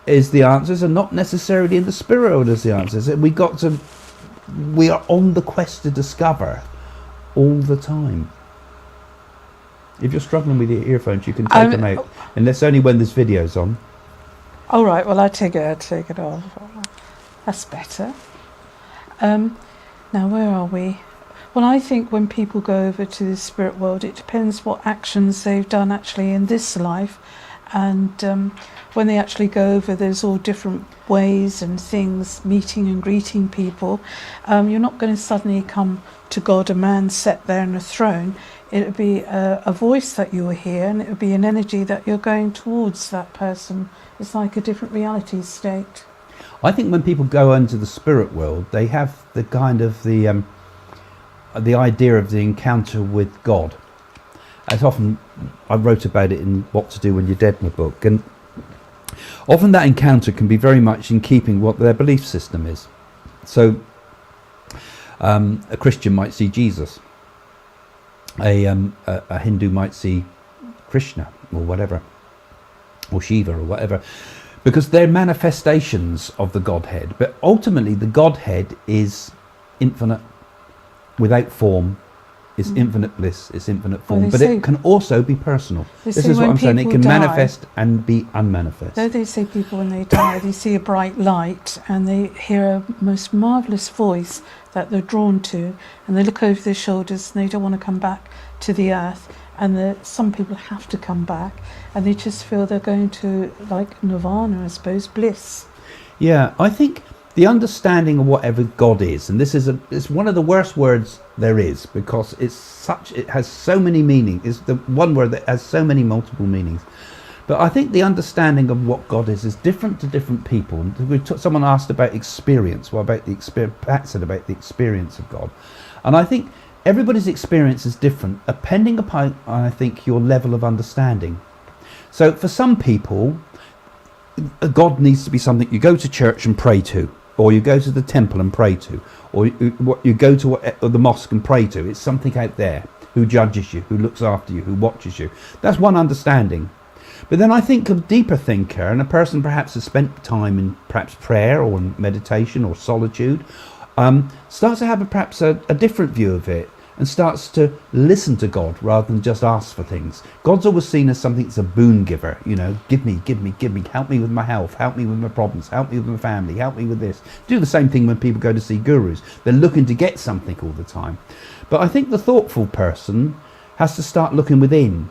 is the answers, and not necessarily in the spirit world is the answers. We are on the quest to discover all the time. If you're struggling with your earphones, you can take them out, and that's only when there's videos on. All right, well, I take it off. That's better. Now, where are we? Well, I think when people go over to the spirit world, it depends what actions they've done actually in this life. And when they actually go over, there's all different ways and things, meeting and greeting people. You're not going to suddenly come to God, a man set there on a throne. It would be a voice that you'll hear, and it would be an energy that you're going towards that person. It's like a different reality state. I think when people go into the spirit world, they have the kind of the idea of the encounter with God. As often, I wrote about it in What to Do When You're Dead, my book, and often that encounter can be very much in keeping what their belief system is. So a Christian might see Jesus, a Hindu might see Krishna or whatever, or Shiva or whatever, because they're manifestations of the Godhead. But ultimately the Godhead is infinite, without form. It's infinite bliss, it's infinite form, but it can also be personal. This is what I'm saying, it can manifest and be unmanifest. Though they say people when they die, they see a bright light and they hear a most marvellous voice that they're drawn to, and they look over their shoulders and they don't want to come back to the earth, and some people have to come back, and they just feel they're going to, like nirvana, I suppose, bliss. Yeah, I think the understanding of whatever God is, and it's one of the worst words there is, because it has so many meanings. It's the one word that has so many multiple meanings. But I think the understanding of what God is different to different people. Someone asked about experience, well, about the experience, Pat said about the experience of God. And I think everybody's experience is different, depending upon, I think, your level of understanding. So for some people, God needs to be something you go to church and pray to, or you go to the temple and pray to, or you go to the mosque and pray to. It's something out there who judges you, who looks after you, who watches you. That's one understanding. But then I think a deeper thinker, and a person perhaps has spent time in perhaps prayer or meditation or solitude, starts to have perhaps a different view of it, and starts to listen to God rather than just ask for things. God's always seen as something that's a boon giver, you know, give me, help me with my health, help me with my problems, help me with my family, help me with this. Do the same thing when people go to see gurus. They're looking to get something all the time. But I think the thoughtful person has to start looking within.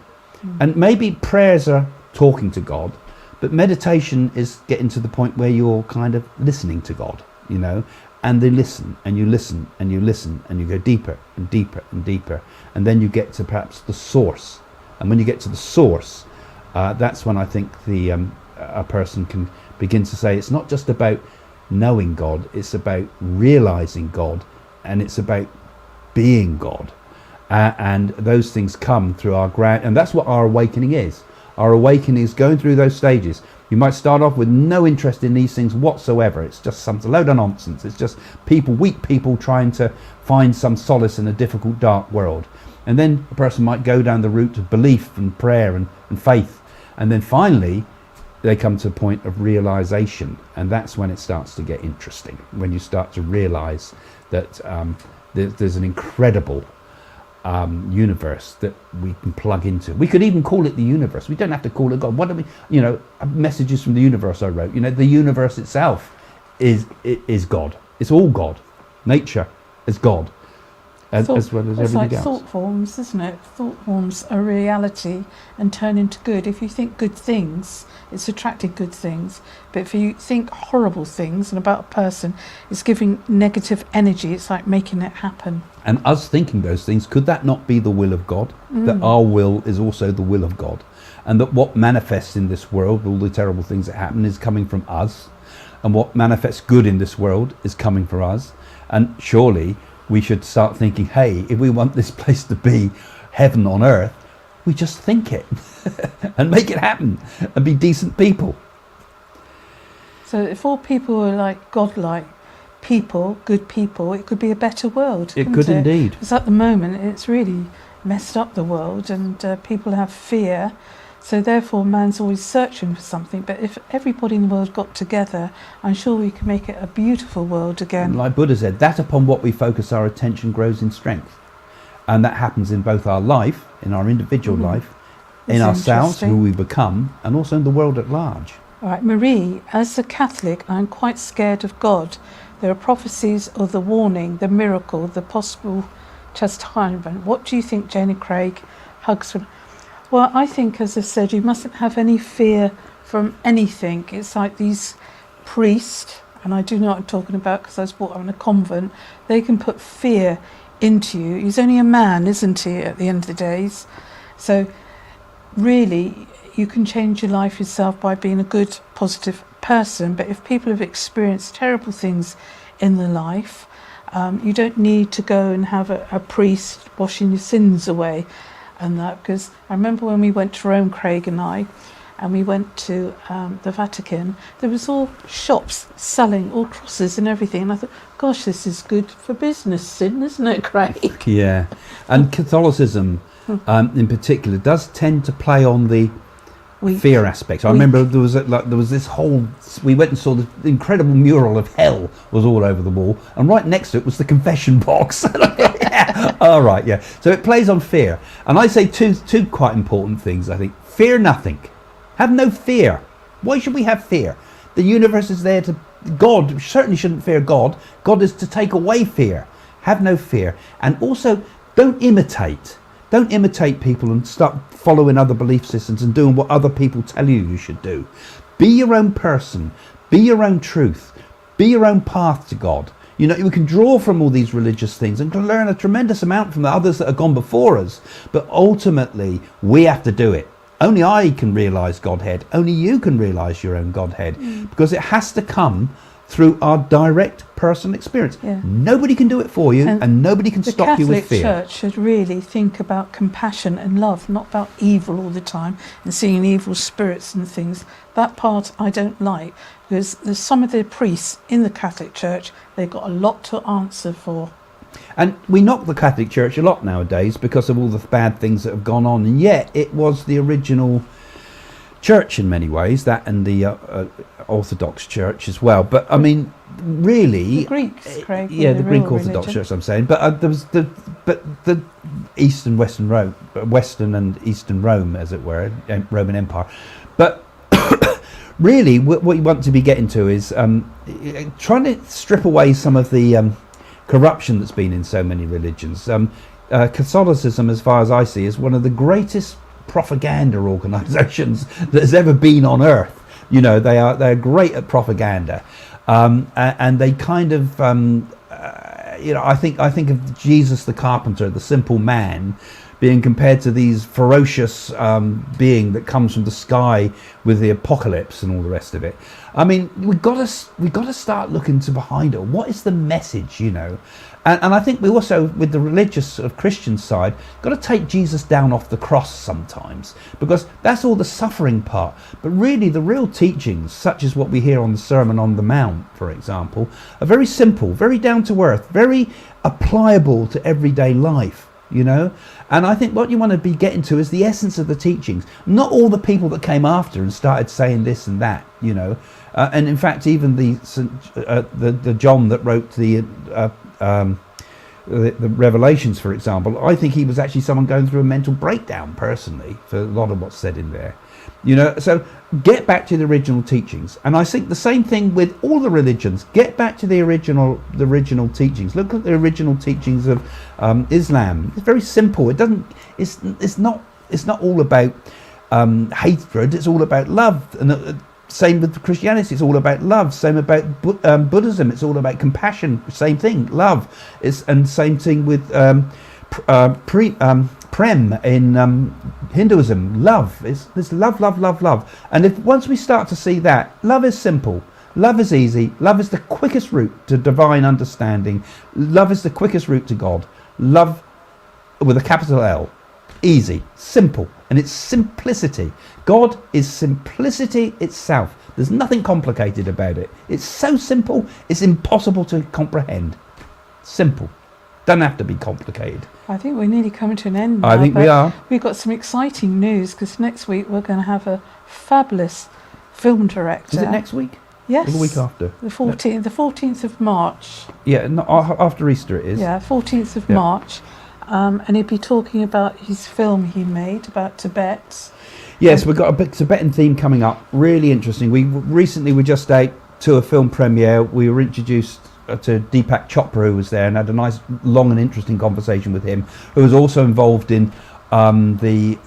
And maybe prayers are talking to God, but meditation is getting to the point where you're kind of listening to God, you know, and they listen and you listen and you listen and you go deeper and deeper and deeper, and then you get to perhaps the source. And when you get to the source, that's when I think a person can begin to say it's not just about knowing God, it's about realizing God, and it's about being God. And those things come through our ground, and that's what our awakening is. Our awakening is going through those stages. You might start off with no interest in these things whatsoever. It's just some load of nonsense. It's just weak people trying to find some solace in a difficult, dark world. And then a person might go down the route of belief and prayer and faith. And then finally, they come to a point of realization. And that's when it starts to get interesting, when you start to realize that there's an incredible universe that we can plug into. We could even call it the universe. We don't have to call it God. What do we, you know, Messages from the Universe I wrote, you know, the universe itself is God. It's all God. Nature is God, as well as everything it's like else. thought forms, isn't it? Thought forms a reality and turn into good. If you think good things, it's attracting good things. But if you think horrible things and about a person, it's giving negative energy. It's like making it happen. And us thinking those things, could that not be the will of God? That our will is also the will of God, and that what manifests in this world, all the terrible things that happen, is coming from us, and what manifests good in this world is coming from us. And surely we should start thinking, hey, if we want this place to be heaven on earth, we just think it and make it happen and be decent people. So if all people were like God-like people, good people, it could be a better world. It could indeed. Because at the moment it's really messed up the world, and people have fear. So therefore man's always searching for something. But if everybody in the world got together, I'm sure we could make it a beautiful world again. And like Buddha said, that upon what we focus our attention grows in strength. And that happens in both our life, in our individual life, in ourselves, who we become, and also in the world at large. All right, Marie, as a Catholic, I'm quite scared of God. There are prophecies of the warning, the miracle, the possible chastisement. What do you think, Janie Craig? Hugs from... Well, I think, as I said, you mustn't have any fear from anything. It's like these priests, and I do know what I'm talking about because I was brought up in a convent, they can put fear into you. He's only a man, isn't he, at the end of the days? So really, you can change your life yourself by being a good, positive person. But if people have experienced terrible things in their life, you don't need to go and have a priest washing your sins away and that. Because I remember when we went to Rome, Craig and I, and we went to the Vatican, there was all shops selling all crosses and everything, and I thought, gosh, this is good for business, isn't it, Craig? Yeah, and Catholicism in particular does tend to play on the fear aspect. I remember there was this whole, we went and saw the incredible mural of hell was all over the wall, and right next to it was the confession box. Yeah. All right, yeah. So it plays on fear, and I say two quite important things. I think fear nothing, have no fear. Why should we have fear? The universe is there to. God certainly shouldn't fear God. God is to take away fear. Have no fear, and also don't imitate. Don't imitate people and start following other belief systems and doing what other people tell you should do. Be your own person. Be your own truth. Be your own path to God. You know, we can draw from all these religious things and can learn a tremendous amount from the others that have gone before us. But ultimately, we have to do it. Only I can realise Godhead. Only you can realise your own Godhead, because it has to come through our direct personal experience. Yeah. Nobody can do it for you, and nobody can stop you with The Catholic fear. Church should really think about compassion and love, not about evil all the time and seeing evil spirits and things. That part I don't like, because there's some of the priests in the Catholic Church, they've got a lot to answer for. And we knock the Catholic Church a lot nowadays because of all the bad things that have gone on, and yet it was the original church in many ways, that and the Orthodox Church as well. But I mean, really, The Greeks, Craig, yeah, were the the Greek real Orthodox religion. Church, I'm saying. But there was the Eastern Western Rome, Western and Eastern Rome, as it were, Roman Empire. But really, what you want to be getting to is trying to strip away some of the corruption that's been in so many religions. Catholicism, as far as I see, is one of the greatest propaganda organisations that has ever been on earth. You know, they're great at propaganda, and they kind of you know, I think of Jesus the carpenter, the simple man, being compared to these ferocious being that comes from the sky with the apocalypse and all the rest of it. I mean, we got to start looking to behind it. What is the message, you know? And I think we also, with the religious sort of Christian side, got to take Jesus down off the cross sometimes, because that's all the suffering part. But really, the real teachings, such as what we hear on the Sermon on the Mount, for example, are very simple, very down to earth, very applicable to everyday life. You know, and I think what you want to be getting to is the essence of the teachings, not all the people that came after and started saying this and that, you know. And in fact, even the John that wrote the Revelations, for example, I think he was actually someone going through a mental breakdown personally for a lot of what's said in there. You know, so get back to the original teachings, and I think the same thing with all the religions. Get back to the original teachings. Look at the original teachings of Islam. It's very simple. It doesn't. It's not all about hatred. It's all about love. And same with Christianity. It's all about love. Same about Buddhism. It's all about compassion. Same thing. Love. And same thing with Prem in Hinduism. Love is this love. And if once we start to see that love is simple, love is easy, love is the quickest route to divine understanding, love is the quickest route to God, love with a capital L, easy, simple, and it's simplicity. God is simplicity itself. There's nothing complicated about it. It's so simple, it's impossible to comprehend. Simple. Doesn't have to be complicated. I think we're nearly coming to an end now. I think we are. We've got some exciting news, because next week we're going to have a fabulous film director. Is it next week? Yes. Or the week after? The 14th of March. Yeah, no, after Easter it is. Yeah, 14th of Yeah. March. And he'll be talking about his film he made about Tibet. Yes, we've got a big Tibetan theme coming up. Really interesting. We were just out to a film premiere. We were introduced to Deepak Chopra, who was there, and had a nice, long and interesting conversation with him, who was also involved in the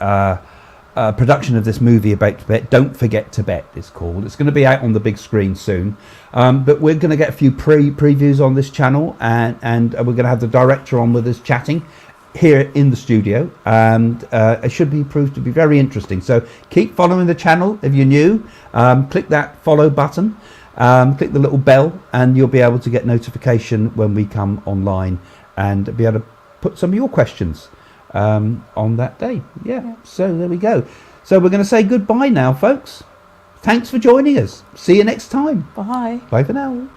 production of this movie about Tibet. Don't Forget Tibet, it's called. It's going to be out on the big screen soon. But we're going to get a few previews on this channel, and we're going to have the director on with us chatting here in the studio, and it should be proved to be very interesting. So keep following the channel if you're new. Click that follow button. Click the little bell, and you'll be able to get notification when we come online, and be able to put some of your questions on that day. Yeah, so there we go. So we're going to say goodbye now, folks. Thanks for joining us. See you next time. Bye. Bye for now.